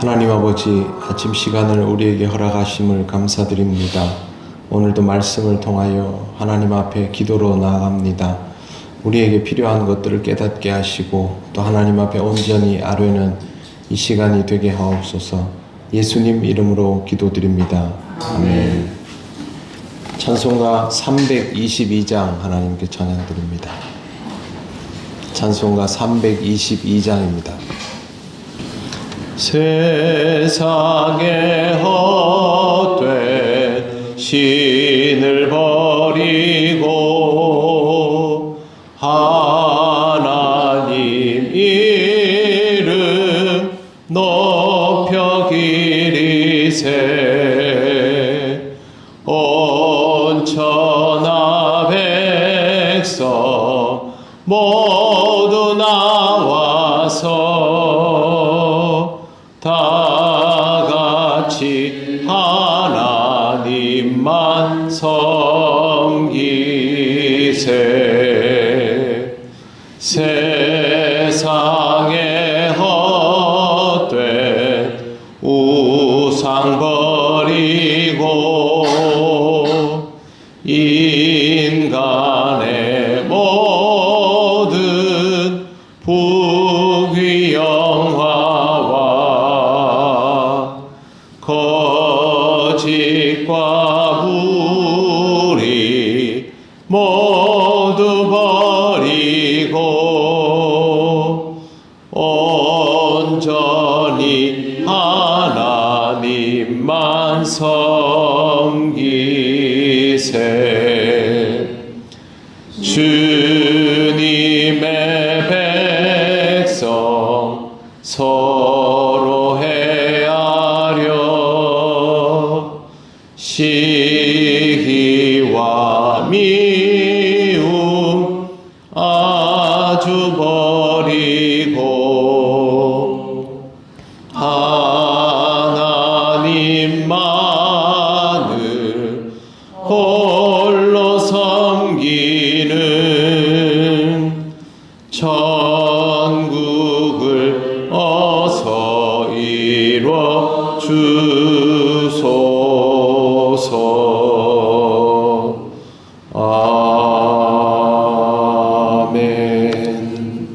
하나님 아버지, 아침 시간을 우리에게 허락하심을 감사드립니다. 오늘도 말씀을 통하여 하나님 앞에 기도로 나아갑니다. 우리에게 필요한 것들을 깨닫게 하시고 또 하나님 앞에 온전히 아뢰는 이 시간이 되게 하옵소서. 예수님 이름으로 기도드립니다. 아멘. 찬송가 322장 하나님께 찬양드립니다. 찬송가 322장입니다. 세상에 헛된 신을 버리고 하나님 이름 높여 기리세. 온 천하 백성 모두 나와서 다 같이 하나님만 섬기세. 세상에 헛된 우상 버리고 인간의 모든 부귀영화와 거짓과 불의 모두 버리고 온전히 하나님만 섬기세. 주님의 백성 서로 헤아려 시기와 미움 아주 버리고 하나님만을 홀로 섬기는 천국을 어서 이루어 주소서. 아멘.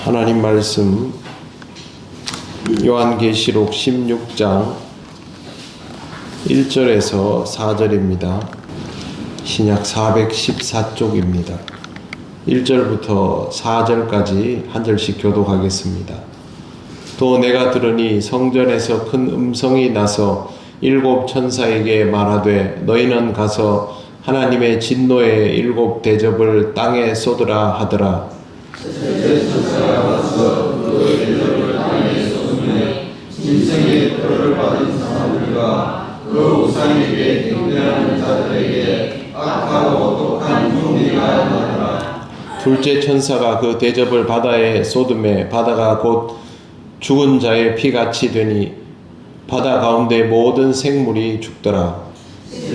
하나님 말씀 요한계시록 16장 1절에서 4절입니다. 신약 414쪽입니다. 1절부터 4절까지 한 절씩 교독하겠습니다. 또 내가 들으니 성전에서 큰 음성이 나서 일곱 천사에게 말하되 너희는 가서 하나님의 진노의 일곱 대접을 땅에 쏟으라 하더라. 천사가 와서 그 대접을 땅에 쏟으매 짐승의 뼈를 받은 사람들과 그 우상에게 경배하는 자들에게 악하고 독한 종기가 나더라. 둘째 천사가 그 대접을 바다에 쏟으매 바다가 곧 죽은 자의 피같이 되니 바다 가운데 모든 생물이 죽더라.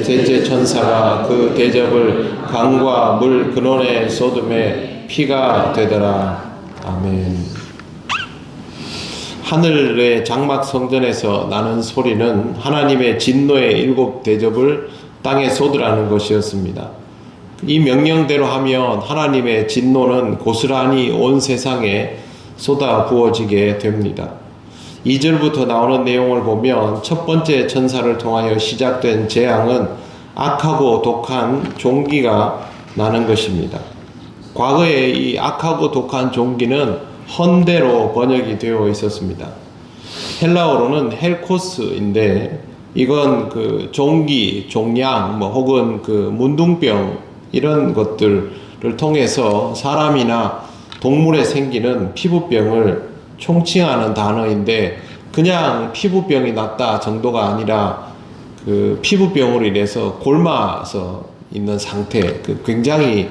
셋째 천사가 그 대접을 강과 물 근원에 쏟으매 피가 되더라. 아멘. 하늘의 장막 성전에서 나는 소리는 하나님의 진노의 일곱 대접을 땅에 쏟으라는 것이었습니다. 이 명령대로 하면 하나님의 진노는 고스란히 온 세상에 쏟아 부어지게 됩니다. 2절부터 나오는 내용을 보면 첫 번째 천사를 통하여 시작된 재앙은 악하고 독한 종기가 나는 것입니다. 과거에 이 악하고 독한 종기는 헌대로 번역이 되어 있었습니다. 헬라어로는 헬코스인데 이건 그 종기, 종양, 혹은 그 문둥병 이런 것들을 통해서 사람이나 동물에 생기는 피부병을 총칭하는 단어인데 그냥 피부병이 났다 정도가 아니라 그 피부병으로 인해서 곪아서 있는 상태, 굉장히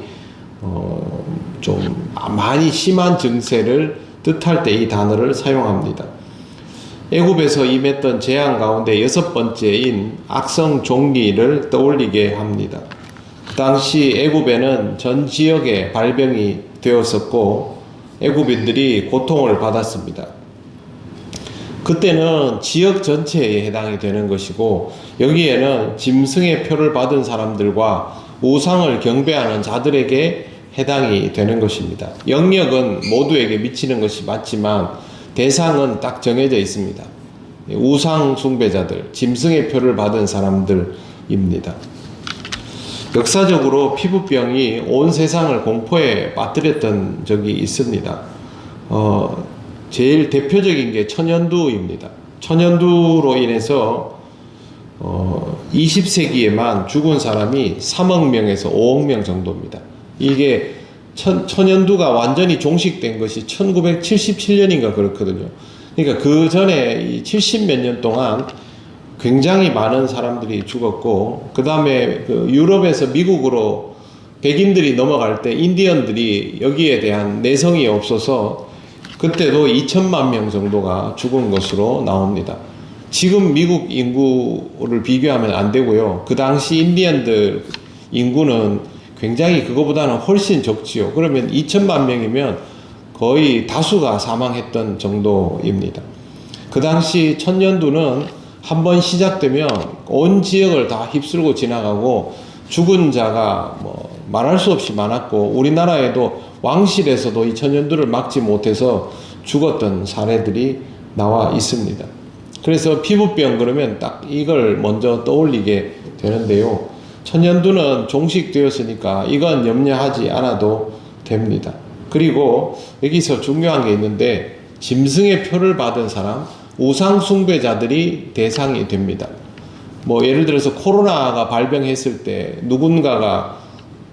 좀 많이 심한 증세를 뜻할 때 이 단어를 사용합니다. 애굽에서 임했던 재앙 가운데 여섯 번째인 악성 종기를 떠올리게 합니다. 그 당시 애굽에는 전 지역에 발병이 되었었고 애굽인들이 고통을 받았습니다. 그때는 지역 전체에 해당이 되는 것이고, 여기에는 짐승의 표를 받은 사람들과 우상을 경배하는 자들에게 해당이 되는 것입니다. 영역은 모두에게 미치는 것이 맞지만 대상은 딱 정해져 있습니다. 우상 숭배자들, 짐승의 표를 받은 사람들입니다. 역사적으로 피부병이 온 세상을 공포에 빠뜨렸던 적이 있습니다. 제일 대표적인 게 천연두입니다. 천연두로 인해서 20세기에만 죽은 사람이 3억 명에서 5억 명 정도입니다. 이게 천연두가 완전히 종식된 것이 1977년인가 그렇거든요. 그러니까 그 전에 70몇 년 동안 굉장히 많은 사람들이 죽었고, 그 다음에 유럽에서 미국으로 백인들이 넘어갈 때 인디언들이 여기에 대한 내성이 없어서 그때도 2천만 명 정도가 죽은 것으로 나옵니다. 지금 미국 인구를 비교하면 안 되고요. 그 당시 인디언들 인구는 굉장히 그거보다는 훨씬 적지요. 그러면 2천만 명이면 거의 다수가 사망했던 정도입니다. 그 당시 천연두는 한번 시작되면 온 지역을 다 휩쓸고 지나가고 죽은 자가 말할 수 없이 많았고, 우리나라에도 왕실에서도 이 천연두를 막지 못해서 죽었던 사례들이 나와 있습니다. 그래서 피부병 그러면 딱 이걸 먼저 떠올리게 되는데요. 천연두는 종식되었으니까 이건 염려하지 않아도 됩니다. 그리고 여기서 중요한 게 있는데, 짐승의 표를 받은 사람, 우상 숭배자들이 대상이 됩니다. 예를 들어서 코로나가 발병했을 때 누군가가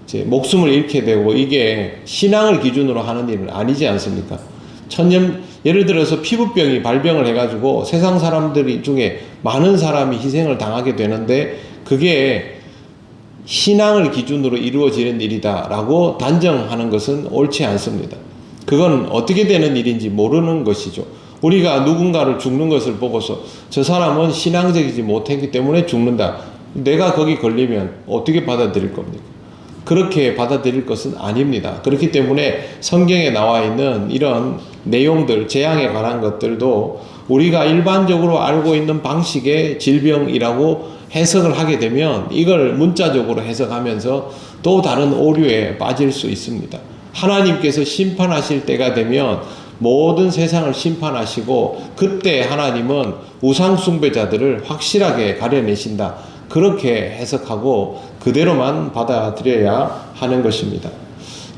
이제 목숨을 잃게 되고, 이게 신앙을 기준으로 하는 일은 아니지 않습니까? 예를 들어서 피부병이 발병을 해가지고 세상 사람들 중에 많은 사람이 희생을 당하게 되는데, 그게 신앙을 기준으로 이루어지는 일이다라고 단정하는 것은 옳지 않습니다. 그건 어떻게 되는 일인지 모르는 것이죠. 우리가 누군가를 죽는 것을 보고서 저 사람은 신앙적이지 못했기 때문에 죽는다, 내가 거기 걸리면 어떻게 받아들일 겁니까? 그렇게 받아들일 것은 아닙니다. 그렇기 때문에 성경에 나와 있는 이런 내용들, 재앙에 관한 것들도 우리가 일반적으로 알고 있는 방식의 질병이라고 해석을 하게 되면 이걸 문자적으로 해석하면서 또 다른 오류에 빠질 수 있습니다. 하나님께서 심판하실 때가 되면 모든 세상을 심판하시고, 그때 하나님은 우상 숭배자들을 확실하게 가려내신다, 그렇게 해석하고 그대로만 받아들여야 하는 것입니다.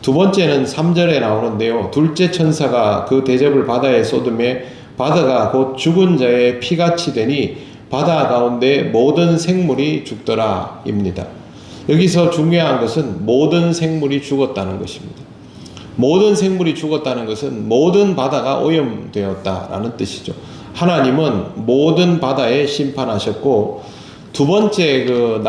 두 번째는 3절에 나오는데요. 둘째 천사가 그 대접을 바다에 쏟음에 바다가 곧 죽은 자의 피같이 되니 바다 가운데 모든 생물이 죽더라 입니다. 여기서 중요한 것은 모든 생물이 죽었다는 것입니다. 모든 생물이 죽었다는 것은 모든 바다가 오염되었다라는 뜻이죠. 하나님은 모든 바다에 심판하셨고, 두 번째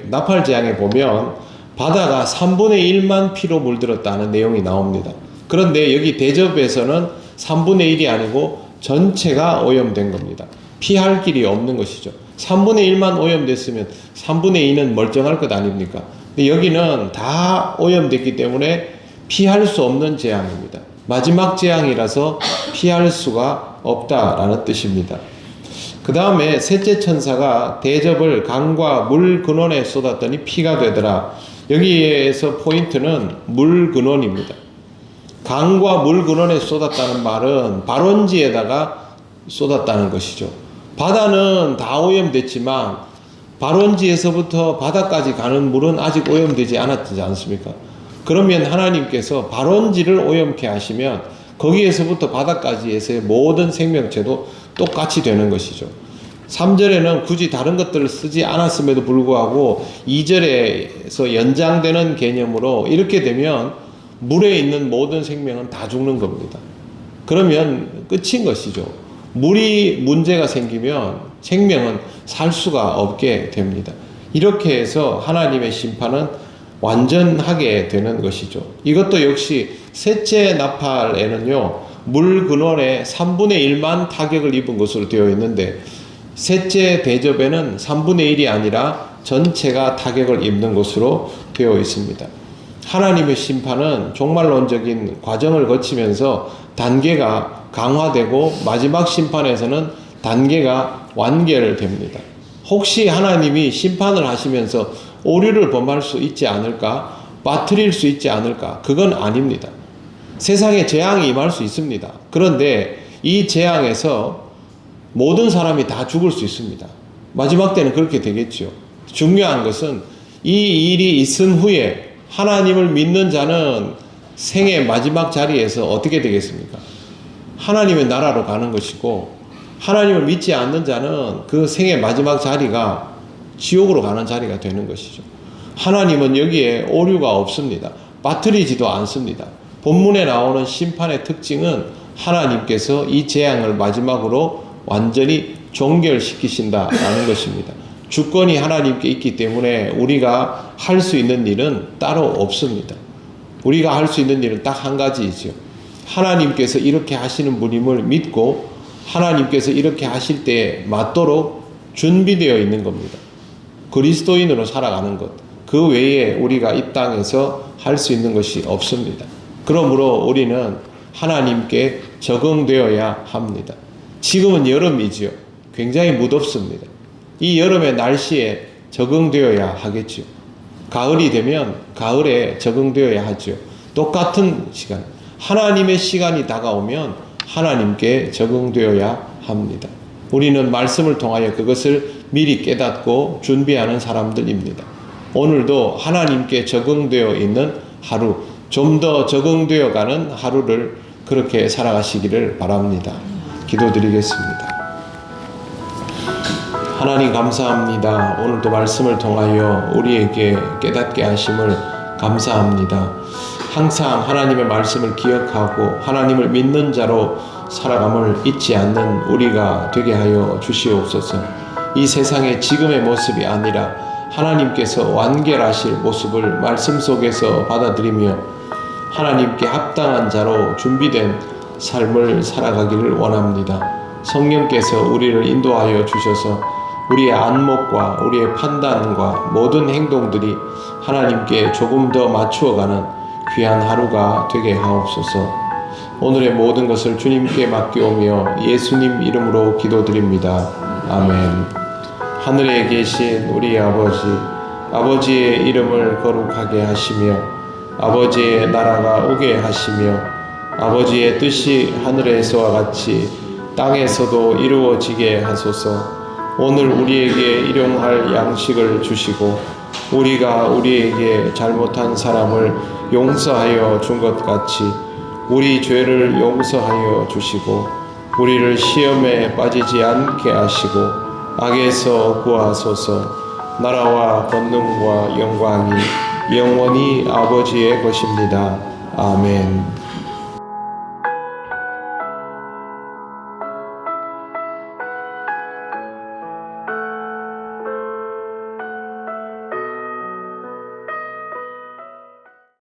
나팔재앙에 보면 바다가 3분의 1만 피로 물들었다는 내용이 나옵니다. 그런데 여기 대접에서는 3분의 1이 아니고 전체가 오염된 겁니다. 피할 길이 없는 것이죠. 3분의 1만 오염됐으면 3분의 2는 멀쩡할 것 아닙니까? 근데 여기는 다 오염됐기 때문에 피할 수 없는 재앙입니다. 마지막 재앙이라서 피할 수가 없다라는 뜻입니다. 그 다음에 셋째 천사가 대접을 강과 물 근원에 쏟았더니 피가 되더라. 여기에서 포인트는 물 근원입니다. 강과 물 근원에 쏟았다는 말은 발원지에다가 쏟았다는 것이죠. 바다는 다 오염됐지만 발원지에서부터 바다까지 가는 물은 아직 오염되지 않았지 않습니까? 그러면 하나님께서 발원지를 오염케 하시면 거기에서부터 바다까지에서의 모든 생명체도 똑같이 되는 것이죠. 3절에는 굳이 다른 것들을 쓰지 않았음에도 불구하고 2절에서 연장되는 개념으로 이렇게 되면 물에 있는 모든 생명은 다 죽는 겁니다. 그러면 끝인 것이죠. 물이 문제가 생기면 생명은 살 수가 없게 됩니다. 이렇게 해서 하나님의 심판은 완전하게 되는 것이죠. 이것도 역시 셋째 나팔에는요, 물 근원에 3분의 1만 타격을 입은 것으로 되어 있는데, 셋째 대접에는 3분의 1이 아니라 전체가 타격을 입는 것으로 되어 있습니다. 하나님의 심판은 종말론적인 과정을 거치면서 단계가 강화되고 마지막 심판에서는 단계가 완결됩니다. 혹시 하나님이 심판을 하시면서 오류를 범할 수 있지 않을까? 빠뜨릴 수 있지 않을까? 그건 아닙니다. 세상에 재앙이 임할 수 있습니다. 그런데 이 재앙에서 모든 사람이 다 죽을 수 있습니다. 마지막 때는 그렇게 되겠죠. 중요한 것은 이 일이 있은 후에 하나님을 믿는 자는 생의 마지막 자리에서 어떻게 되겠습니까? 하나님의 나라로 가는 것이고, 하나님을 믿지 않는 자는 그 생의 마지막 자리가 지옥으로 가는 자리가 되는 것이죠. 하나님은 여기에 오류가 없습니다. 빠뜨리지도 않습니다. 본문에 나오는 심판의 특징은 하나님께서 이 재앙을 마지막으로 완전히 종결시키신다라는 것입니다. 주권이 하나님께 있기 때문에 우리가 할 수 있는 일은 따로 없습니다. 우리가 할 수 있는 일은 딱 한 가지이죠. 하나님께서 이렇게 하시는 분임을 믿고 하나님께서 이렇게 하실 때에 맞도록 준비되어 있는 겁니다. 그리스도인으로 살아가는 것. 그 외에 우리가 이 땅에서 할 수 있는 것이 없습니다. 그러므로 우리는 하나님께 적응되어야 합니다. 지금은 여름이지요. 굉장히 무덥습니다. 이 여름의 날씨에 적응되어야 하겠죠. 가을이 되면 가을에 적응되어야 하죠. 똑같은 시간, 하나님의 시간이 다가오면 하나님께 적응되어야 합니다. 우리는 말씀을 통하여 그것을 미리 깨닫고 준비하는 사람들입니다. 오늘도 하나님께 적응되어 있는 하루, 좀 더 적응되어 가는 하루를 그렇게 살아가시기를 바랍니다. 기도드리겠습니다. 하나님 감사합니다. 오늘도 말씀을 통하여 우리에게 깨닫게 하심을 감사합니다. 항상 하나님의 말씀을 기억하고 하나님을 믿는 자로 살아감을 잊지 않는 우리가 되게 하여 주시옵소서. 이 세상의 지금의 모습이 아니라 하나님께서 완결하실 모습을 말씀 속에서 받아들이며 하나님께 합당한 자로 준비된 삶을 살아가기를 원합니다. 성령께서 우리를 인도하여 주셔서 우리의 안목과 우리의 판단과 모든 행동들이 하나님께 조금 더 맞추어가는 귀한 하루가 되게 하옵소서. 오늘의 모든 것을 주님께 맡겨오며 예수님 이름으로 기도드립니다. 아멘. 하늘에 계신 우리 아버지의 이름을 거룩하게 하시며 아버지의 나라가 오게 하시며 아버지의 뜻이 하늘에서와 같이 땅에서도 이루어지게 하소서. 오늘 우리에게 일용할 양식을 주시고 우리가 우리에게 잘못한 사람을 용서하여 준 것 같이 우리 죄를 용서하여 주시고 우리를 시험에 빠지지 않게 하시고 악에서 구하소서. 나라와 권능과 영광이 영원히 아버지의 것입니다. 아멘.